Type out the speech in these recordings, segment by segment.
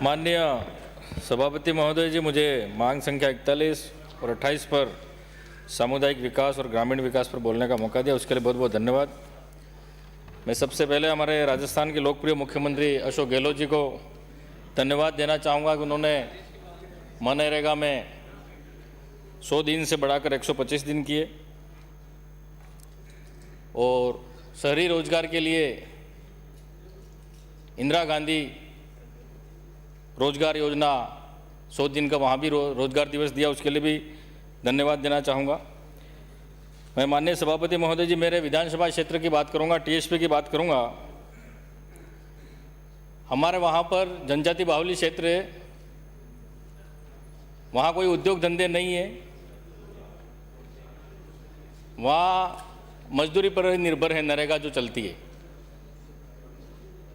माननीय सभापति महोदय जी, मुझे मांग संख्या 41 और 28 पर सामुदायिक विकास और ग्रामीण विकास पर बोलने का मौका दिया, उसके लिए बहुत बहुत धन्यवाद। मैं सबसे पहले हमारे राजस्थान के लोकप्रिय मुख्यमंत्री अशोक गहलोत जी को धन्यवाद देना चाहूँगा कि उन्होंने मनरेगा में 100 दिन से बढ़ाकर 125 दिन किए और शहरी रोजगार के लिए इंदिरा गांधी रोजगार योजना 100 दिन का वहाँ भी रोजगार दिवस दिया, उसके लिए भी धन्यवाद देना चाहूँगा। मैं माननीय सभापति महोदय जी, मेरे विधानसभा क्षेत्र की बात करूँगा, टीएसपी की बात करूँगा। हमारे वहाँ पर जनजाति बाहुल्य क्षेत्र है, वहाँ कोई उद्योग धंधे नहीं है, वहाँ मजदूरी पर निर्भर है, नरेगा जो चलती है।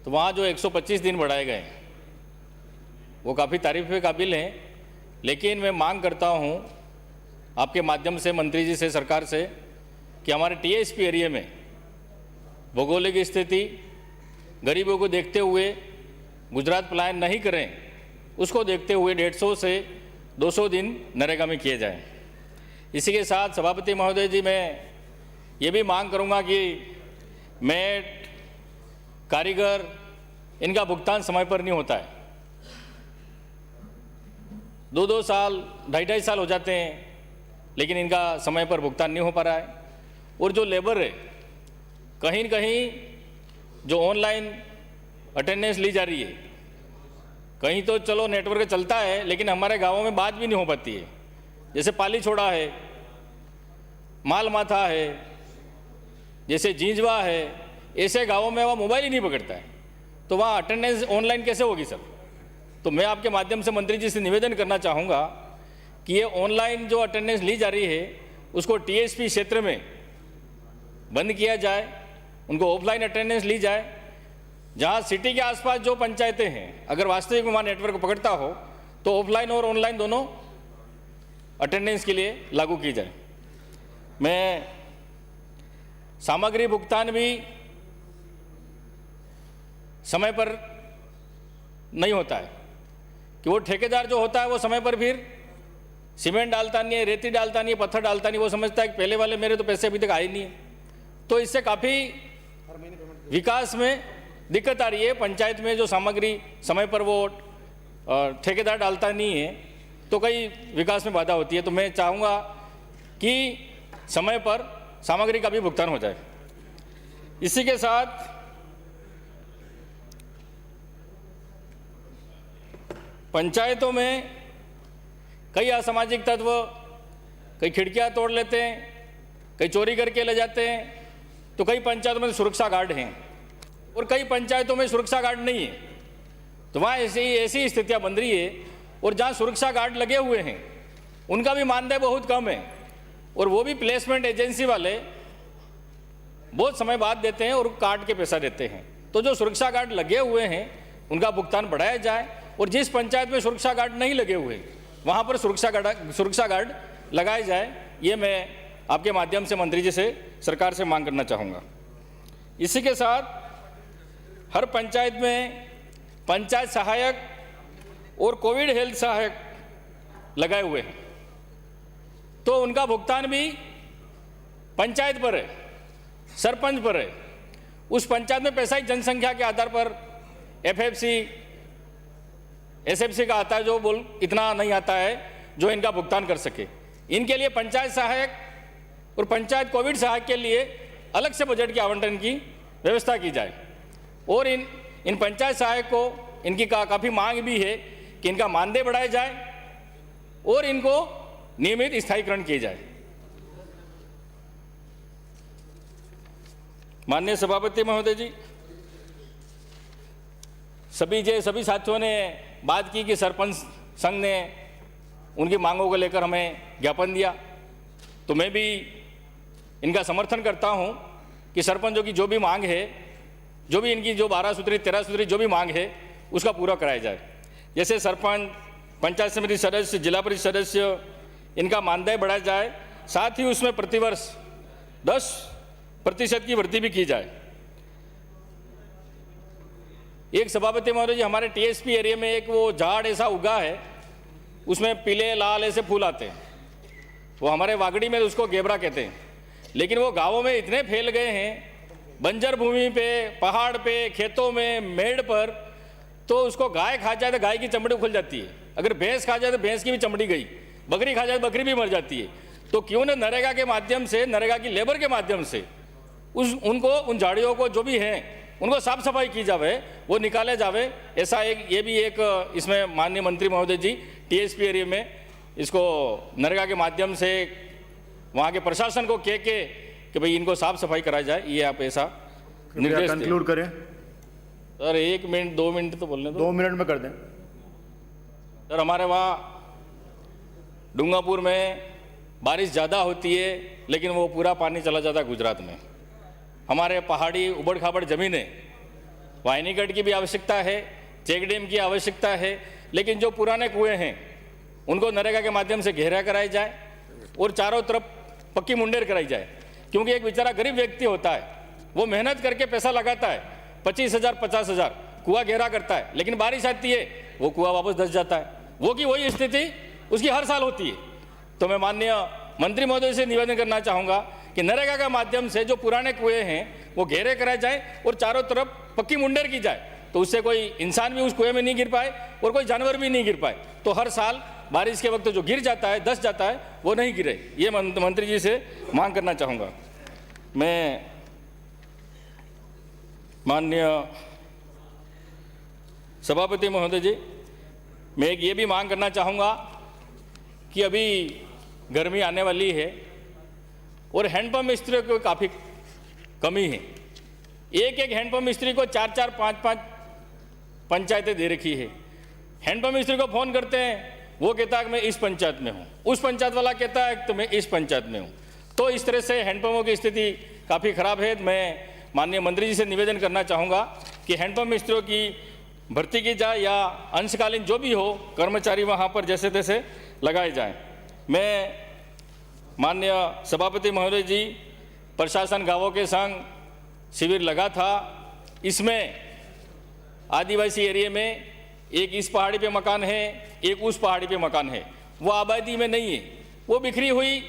तो वहाँ जो 125 दिन बढ़ाए गए वो काफ़ी तारीफ के काबिल हैं, लेकिन मैं मांग करता हूँ आपके माध्यम से मंत्री जी से, सरकार से, कि हमारे टीएसपी एरिया में भौगोलिक स्थिति, गरीबों को देखते हुए गुजरात पलायन नहीं करें, उसको देखते हुए 150 से 200 दिन नरेगा में किए जाएं। इसी के साथ सभापति महोदय जी, मैं ये भी मांग करूँगा कि मेट, कारीगर, इनका भुगतान समय पर नहीं होता है। 2-2 साल, 2.5 साल हो जाते हैं, लेकिन इनका समय पर भुगतान नहीं हो पा रहा है। और जो लेबर है, कहीं न कहीं जो ऑनलाइन अटेंडेंस ली जा रही है, कहीं तो चलो नेटवर्क चलता है, लेकिन हमारे गांवों में बात भी नहीं हो पाती है। जैसे पाली छोड़ा है, माल माथा है, जैसे जींजवा है, ऐसे गांवों में वह मोबाइल ही नहीं पकड़ता है, तो वहाँ अटेंडेंस ऑनलाइन कैसे होगी सर? तो मैं आपके माध्यम से मंत्री जी से निवेदन करना चाहूँगा कि ये ऑनलाइन जो अटेंडेंस ली जा रही है उसको टीएसपी क्षेत्र में बंद किया जाए, उनको ऑफलाइन अटेंडेंस ली जाए। जहाँ सिटी के आसपास जो पंचायतें हैं, अगर वास्तविक में वहाँ नेटवर्क पकड़ता हो तो ऑफलाइन और ऑनलाइन दोनों अटेंडेंस के लिए लागू की जाए। मैं सामग्री भुगतान भी समय पर नहीं होता है कि वो ठेकेदार जो होता है वो समय पर फिर सीमेंट डालता नहीं है, रेती डालता नहीं है, पत्थर डालता नहीं, वो समझता है कि पहले वाले मेरे तो पैसे अभी तक आए नहीं है। तो इससे काफ़ी विकास में दिक्कत आ रही है। पंचायत में जो सामग्री समय पर वो ठेकेदार डालता नहीं है तो कई विकास में बाधा होती है। तो मैं चाहूँगा कि समय पर सामग्री का भी भुगतान हो जाए। इसी के साथ पंचायतों में कई असामाजिक तत्व, कई खिड़कियां तोड़ लेते हैं, कई चोरी करके ले जाते हैं। तो कई पंचायतों में सुरक्षा गार्ड हैं और कई पंचायतों में सुरक्षा गार्ड नहीं है। तो वहाँ ऐसी स्थितियाँ बन रही है। और जहाँ सुरक्षा गार्ड लगे हुए हैं उनका भी मानदेय बहुत कम है और वो भी प्लेसमेंट एजेंसी वाले बहुत समय बाद देते हैं और काट के पैसा देते हैं। तो जो सुरक्षा गार्ड लगे हुए हैं उनका भुगतान बढ़ाया जाए और जिस पंचायत में सुरक्षा गार्ड नहीं लगे हुए वहाँ पर सुरक्षा गार्ड लगाए जाए। ये मैं आपके माध्यम से मंत्री जी से, सरकार से मांग करना चाहूँगा। इसी के साथ हर पंचायत में पंचायत सहायक और कोविड हेल्थ सहायक लगाए हुए हैं, तो उनका भुगतान भी पंचायत पर है, सरपंच पर है। उस पंचायत में पैसा ही जनसंख्या के आधार पर एफएफसी, एसएफसी का आता है, जो बोल इतना नहीं आता है जो इनका भुगतान कर सके। इनके लिए पंचायत सहायक और पंचायत कोविड सहायक के लिए अलग से बजट के आवंटन की व्यवस्था की जाए। और इन पंचायत सहायक को इनकी काफ़ी मांग भी है कि इनका मानदेय बढ़ाया जाए और इनको नियमित स्थायीकरण किया जाए। माननीय सभापति महोदय जी, सभी साथियों ने बात की कि सरपंच संघ ने उनकी मांगों को लेकर हमें ज्ञापन दिया, तो मैं भी इनका समर्थन करता हूं कि सरपंचों की जो भी मांग है, जो भी इनकी जो 12 सूत्री 13 सूत्री जो भी मांग है उसका पूरा कराया जाए। जैसे सरपंच, पंचायत समिति सदस्य, जिला परिषद सदस्य, इनका मानदेय बढ़ाया जाए, साथ ही उसमें प्रतिवर्ष 10% की वृद्धि भी की जाए। एक सभापति महोदय जी, हमारे टीएसपी एरिया में एक वो झाड़ ऐसा उगा है, उसमें पीले लाल ऐसे फूल आते हैं, वो हमारे वागड़ी में उसको गेबरा कहते हैं, लेकिन वो गाँवों में इतने फैल गए हैं, बंजर भूमि पे, पहाड़ पे, खेतों में, मेड़ पर, तो उसको गाय खा जाए तो गाय की चमड़ी खुल जाती है, अगर भैंस खा जाए तो भैंस की भी चमड़ी गई, बकरी खा जाए तो बकरी भी मर जाती है। तो क्यों न नरेगा के माध्यम से, नरेगा की लेबर के माध्यम से उन झाड़ियों को जो भी हैं उनको साफ सफाई की जावे, वो निकाले जावे। ऐसा ये भी एक इसमें माननीय मंत्री महोदय जी टीएसपी एरिया में इसको नरेगा के माध्यम से वहाँ के प्रशासन को कह के कि भाई इनको साफ सफाई कराई जाए, ये आप ऐसा निर्देश कंक्लूड करें सर। 1 मिनट 2 मिनट तो बोलने दो। 2 मिनट में कर दें सर। हमारे वहाँ डूंगापुर में बारिश ज़्यादा होती है, लेकिन वो पूरा पानी चला जाता है गुजरात में। हमारे पहाड़ी उबड़ खाबड़ ज़मीनें, वाइनीगढ़ की भी आवश्यकता है, चेक डैम की आवश्यकता है, लेकिन जो पुराने कुएं हैं उनको नरेगा के माध्यम से घेरा कराई जाए और चारों तरफ पक्की मुंडेर कराई जाए, क्योंकि एक बेचारा गरीब व्यक्ति होता है, वो मेहनत करके पैसा लगाता है, 25,000 50,000 कुआं घेरा करता है, लेकिन बारिश आती है वो कुआं वापस धंस जाता है। वो की वही स्थिति उसकी हर साल होती है। तो मैं माननीय मंत्री महोदय से निवेदन करना चाहूँगा कि नरेगा के माध्यम से जो पुराने कुएं हैं वो घेरे कराए जाए और चारों तरफ पक्की मुंडेर की जाए, तो उससे कोई इंसान भी उस कुएं में नहीं गिर पाए और कोई जानवर भी नहीं गिर पाए। तो हर साल बारिश के वक्त जो गिर जाता है, धंस जाता है, वो नहीं गिरे। ये मंत्री जी से मांग करना चाहूँगा। मैं माननीय सभापति महोदय जी, मैं एक ये भी मांग करना चाहूँगा कि अभी गर्मी आने वाली है और हैंडपम्प मिस्त्रियों को काफ़ी कमी है। एक हैंडपम्प मिस्त्री को 4-4 5-5 पंचायतें दे रखी है। हैंडपम्प मिस्त्री को फ़ोन करते हैं, वो कहता है कि मैं इस पंचायत में हूँ, उस पंचायत वाला कहता है तो मैं इस पंचायत में हूँ। तो इस तरह से हैंडपम्पों की स्थिति काफ़ी ख़राब है। मैं माननीय मंत्री जी से निवेदन करना चाहूँगा कि हैंडपम्प मिस्त्रियों की भर्ती की जाए या अंशकालीन जो भी हो कर्मचारी वहाँ पर जैसे तैसे लगाए जाएं। मैं माननीय सभापति महोदय जी, प्रशासन गाँवों के संग शिविर लगा था, इसमें आदिवासी एरिया में एक इस पहाड़ी पे मकान है, एक उस पहाड़ी पे मकान है। वो आबादी में नहीं है, वो बिखरी हुई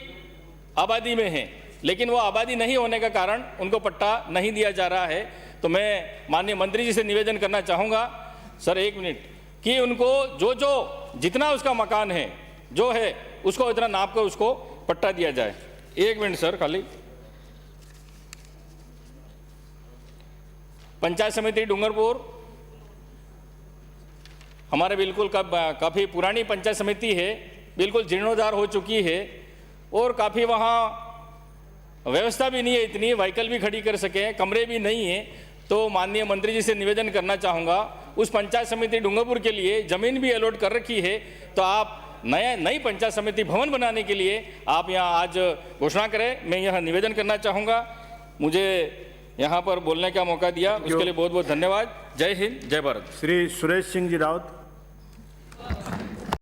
आबादी में है, लेकिन वो आबादी नहीं होने का कारण उनको पट्टा नहीं दिया जा रहा है। तो मैं माननीय मंत्री जी से निवेदन करना चाहूँगा सर 1 मिनट, कि उनको जो जितना उसका मकान है जो है उसको इतना नाप कर उसको पट्टा दिया जाए। 1 मिनट सर खाली। पंचायत समिति डूंगरपुर हमारे बिल्कुल काफ़ी पुरानी पंचायत समिति है, बिल्कुल जीर्णोद्धार हो चुकी है और काफ़ी वहाँ व्यवस्था भी नहीं है, इतनी व्हीकल भी खड़ी कर सके, कमरे भी नहीं है। तो माननीय मंत्री जी से निवेदन करना चाहूँगा, उस पंचायत समिति डूंगरपुर के लिए ज़मीन भी अलॉट कर रखी है, तो आप नई पंचायत समिति भवन बनाने के लिए आप यहाँ आज घोषणा करें। मैं यहाँ निवेदन करना चाहूँगा। मुझे यहाँ पर बोलने का मौका दिया उसके लिए बहुत बहुत धन्यवाद। जय हिंद, जय भारत। श्री सुरेश सिंह जी राउत।